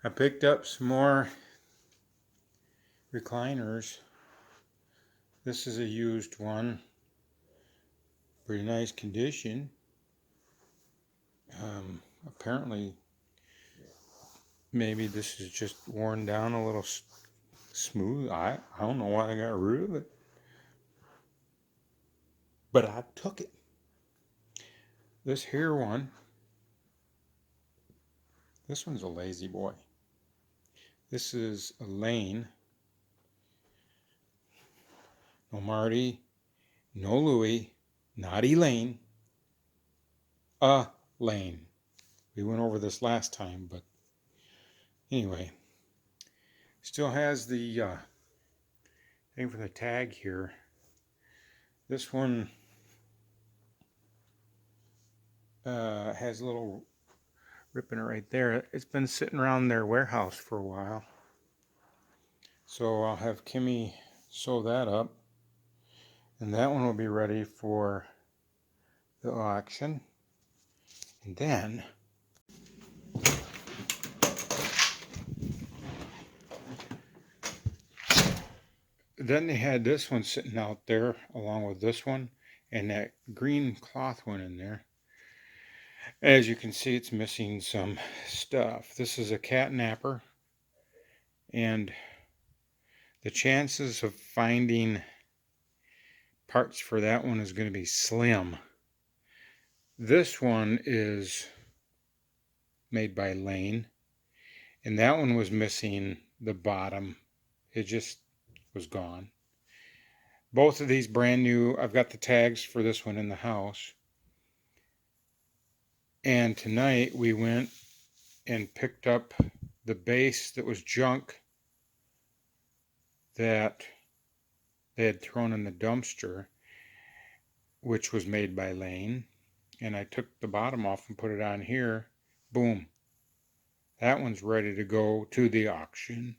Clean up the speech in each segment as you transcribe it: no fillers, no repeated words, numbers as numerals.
I picked up some more recliners. This is a used one. Pretty nice condition. Apparently, maybe this is just worn down a little smooth. I don't know why I got rid of it. But I took it. This here one, this one's a lazy boy. This is a Lane. No Marty, no Louie, not Elaine. A Lane. We went over this last time, but anyway. Still has the thing for the tag here. This one has a little rip in it right there. It's been sitting around their warehouse for a while. So I'll have Kimmy sew that up. And that one will be ready for the auction. And then they had this one sitting out there along with this one and that green cloth one in there. As you can see, it's missing some stuff. This is a cat napper, and the chances of finding parts for that one is going to be slim. This one is made by Lane, and that one was missing the bottom. It just was gone. Both of these brand new. I've got the tags for this one in the house. And tonight we went and picked up the base that was junk that they had thrown in the dumpster, which was made by Lane. And I took the bottom off and put it on here. Boom. That one's ready to go to the auction.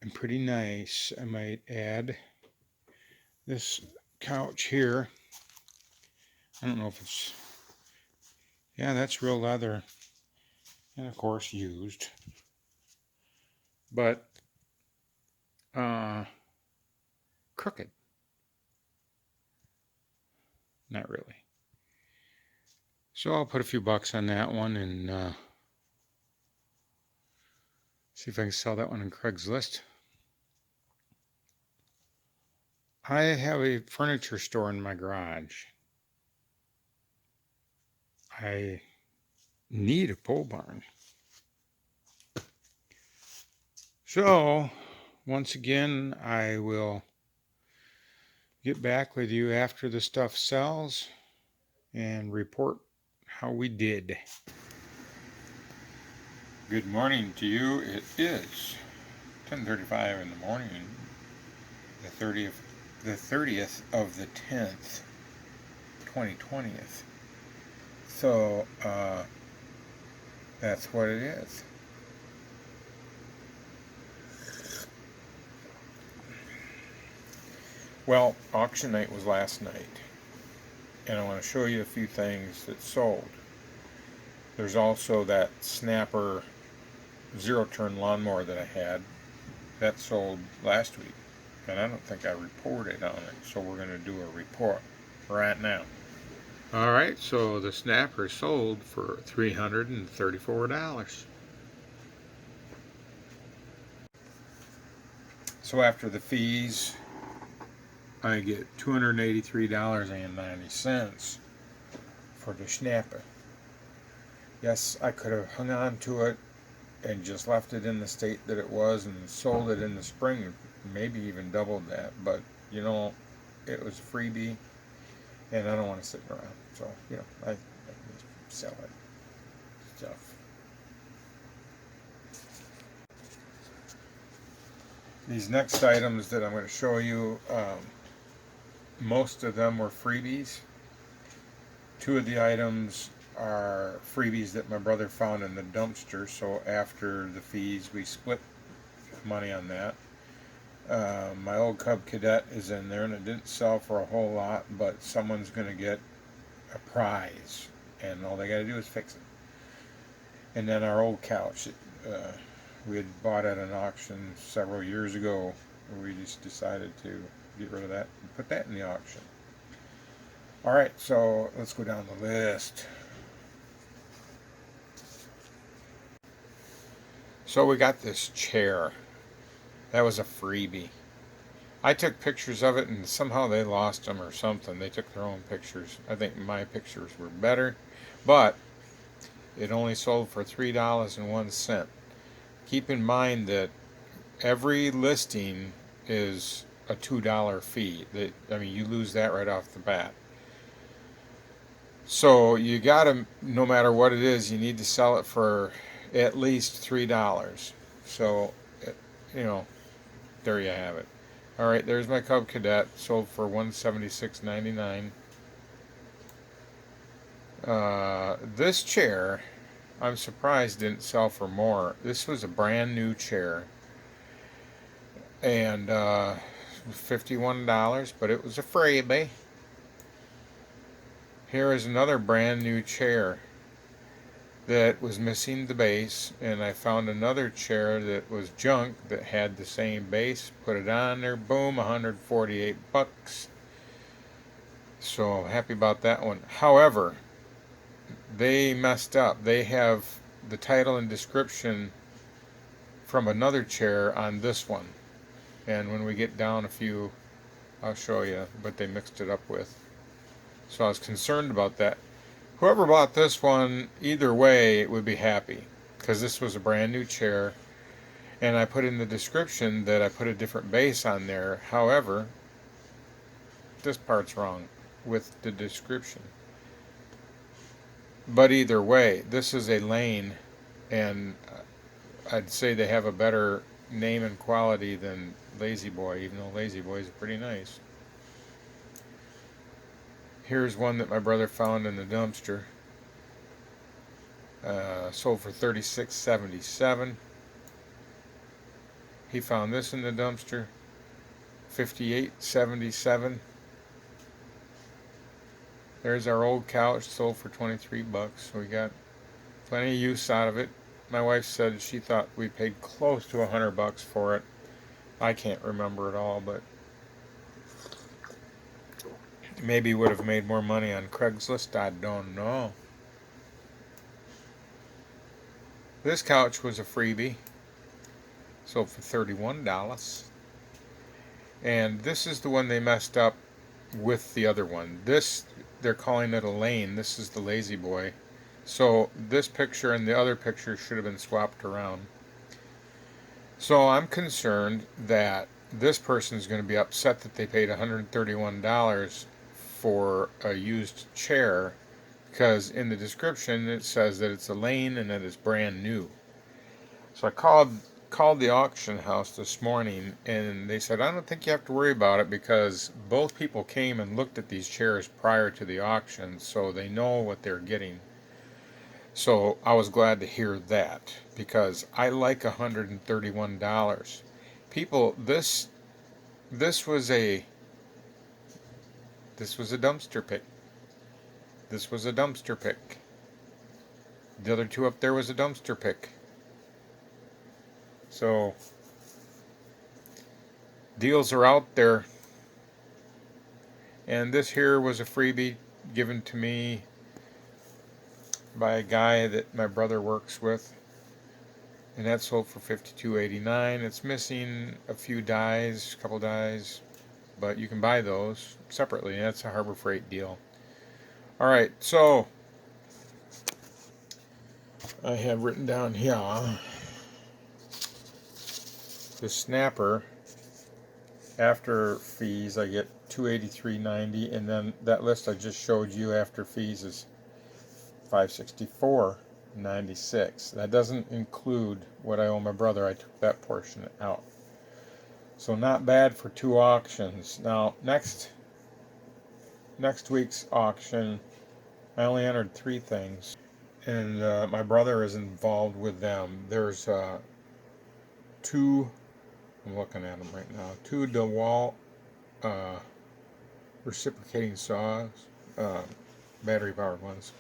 And pretty nice, I might add. This couch here, I don't know if it's, yeah, that's real leather. And of course used. But crooked. Not really. So I'll put a few bucks on that one and see if I can sell that one on Craigslist. I have a furniture store in my garage. I need a pole barn. So, once again, I will get back with you after the stuff sells and report how we did. Good morning to you. It is 10:35 in the morning, the 30th of the 10th, 2020. So, that's what it is. Well, auction night was last night, and I want to show you a few things that sold. There's also that Snapper zero-turn lawnmower that I had. That sold last week, and I don't think I reported on it, so we're going to do a report right now. Alright, so the Snapper sold for $334. So after the fees, I get $283.90 for the Snapper. Yes, I could have hung on to it and just left it in the state that it was and sold it in the spring, maybe even doubled that, but you know, it was a freebie and I don't want to sit around, so you know, I sell it stuff. These next items that I'm going to show you, most of them were freebies. Two of the items are freebies that my brother found in the dumpster, so after the fees we split money on that. My old Cub Cadet is in there, and it didn't sell for a whole lot, but someone's going to get a prize, and all they got to do is fix it. And then our old couch, we had bought at an auction several years ago. We just decided to get rid of that and put that in the auction. All right, so let's go down the list. So we got this chair. That was a freebie. I took pictures of it and somehow they lost them or something. They took their own pictures. I think my pictures were better, but it only sold for $3.01. Keep in mind that every listing is a $2 fee. I mean, you lose that right off the bat. So you gotta, no matter what it is, you need to sell it for at least $3. So, you know, there you have it. All right, there's my Cub Cadet, sold for $176.99. This chair, I'm surprised didn't sell for more. This was a brand new chair, and $51, but it was a freebie. Here is another brand new chair that was missing the base, and I found another chair that was junk that had the same base. Put it on there, boom, 148 bucks. So happy about that one. However, they messed up. They have the title and description from another chair on this one, and when we get down a few, I'll show you what they mixed it up with. So I was concerned about that. Whoever bought this one, either way, would be happy, because this was a brand new chair, and I put in the description that I put a different base on there. However, this part's wrong with the description. But either way, this is a Lane, and I'd say they have a better name and quality than La-Z-Boy, even though La-Z-Boy is pretty nice. Here's one that my brother found in the dumpster. Sold for $36.77. He found this in the dumpster, $58.77. There's our old couch, sold for 23 bucks. We got plenty of use out of it. My wife said she thought we paid close to 100 bucks for it. I can't remember it all, but maybe would have made more money on Craigslist. I don't know. This couch was a freebie, sold for $31. And this is the one they messed up with the other one. This, they're calling it a Lane. This is the La-Z-Boy. So this picture and the other picture should have been swapped around. So I'm concerned that this person is going to be upset that they paid $131 for a used chair, because in the description it says that it's a Lane and that it's brand new. So I called the auction house this morning, and they said, I don't think you have to worry about it, because both people came and looked at these chairs prior to the auction, so they know what they're getting. So I was glad to hear that, because I like $131. People, this was a dumpster pick. This was a dumpster pick. The other two up there was a dumpster pick. So deals are out there. And this here was a freebie given to me by a guy that my brother works with. And that sold for $52.89. It's missing a few dies, a couple dies, but you can buy those separately. That's a Harbor Freight deal. Alright, so I have written down here the snapper. After fees I get $283.90, and then that list I just showed you after fees is $564.96. That doesn't include what I owe my brother. I took that portion out. So not bad for two auctions. Now next week's auction, I only entered 3 things, and my brother is involved with them. There's 2, I'm looking at them right now, 2 DeWalt reciprocating saws, battery powered ones.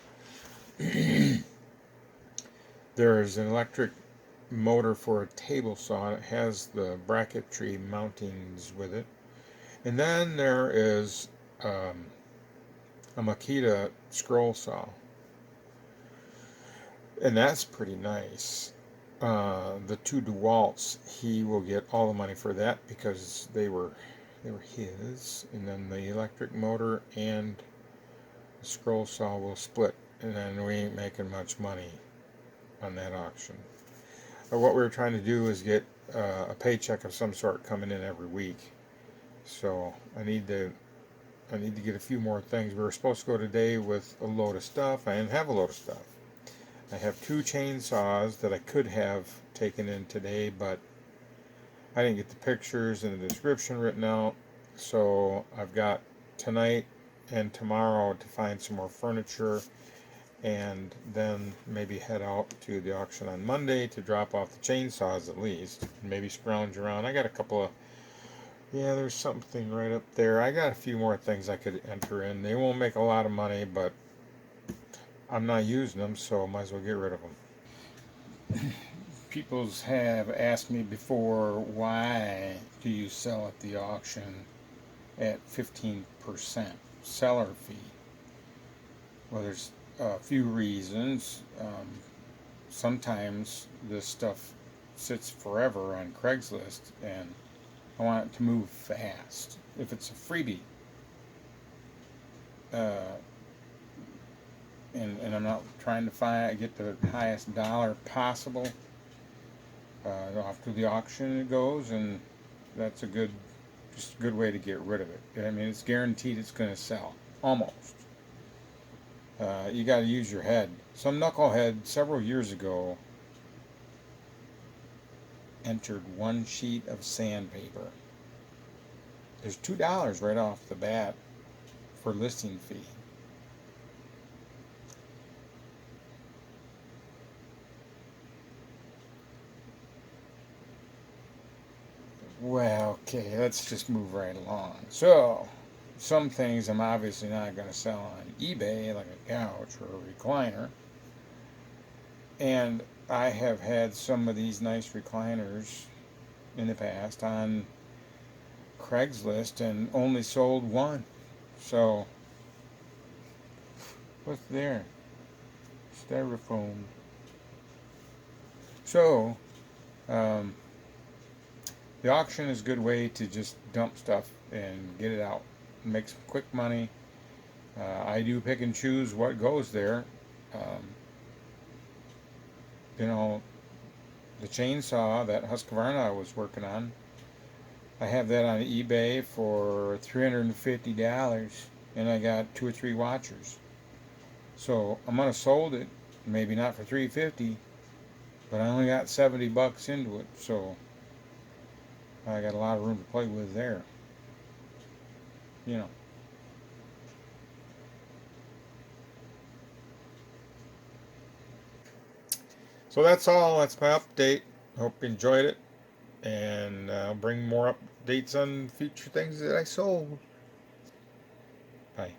There's an electric motor for a table saw. It has the bracketry mountings with it. And then there is um, a Makita scroll saw. And that's pretty nice. The two DeWalt's, he will get all the money for that because they were his. And then the electric motor and the scroll saw will split, and then we ain't making much money on that auction. But what we were trying to do is get a paycheck of some sort coming in every week. So I need to get a few more things. We were supposed to go today with a load of stuff. I didn't have a load of stuff. I have two chainsaws that I could have taken in today, but I didn't get the pictures and the description written out. So I've got tonight and tomorrow to find some more furniture, and then maybe head out to the auction on Monday to drop off the chainsaws at least. Maybe scrounge around. I got a couple of, yeah, there's something right up there. I got a few more things I could enter in. They won't make a lot of money, but I'm not using them, so I might as well get rid of them. People's have asked me before, why do you sell at the auction at 15% seller fee? Well, there's a few reasons. Sometimes this stuff sits forever on Craigslist, and I want it to move fast. If it's a freebie, uh, and I'm not trying to get the highest dollar possible, after the auction it goes, and that's just a good way to get rid of it. I mean, it's guaranteed it's going to sell, almost. You got to use your head. Some knucklehead several years ago entered one sheet of sandpaper. There's $2 right off the bat for listing fee. Well, okay, let's just move right along. So, some things I'm obviously not going to sell on eBay, like a couch or a recliner. And I have had some of these nice recliners in the past on Craigslist and only sold one. So, what's there? Styrofoam. So, um, the auction is a good way to just dump stuff and get it out, make some quick money. I do pick and choose what goes there. Um, you know, the chainsaw that Husqvarna I was working on, I have that on eBay for $350, and I got 2 or 3 watchers. So I'm gonna sold it, maybe not for $350, but I only got $70 into it, so I got a lot of room to play with there. You know. So that's all. That's my update. Hope you enjoyed it, and I'll bring more updates on future things that I sold. Bye.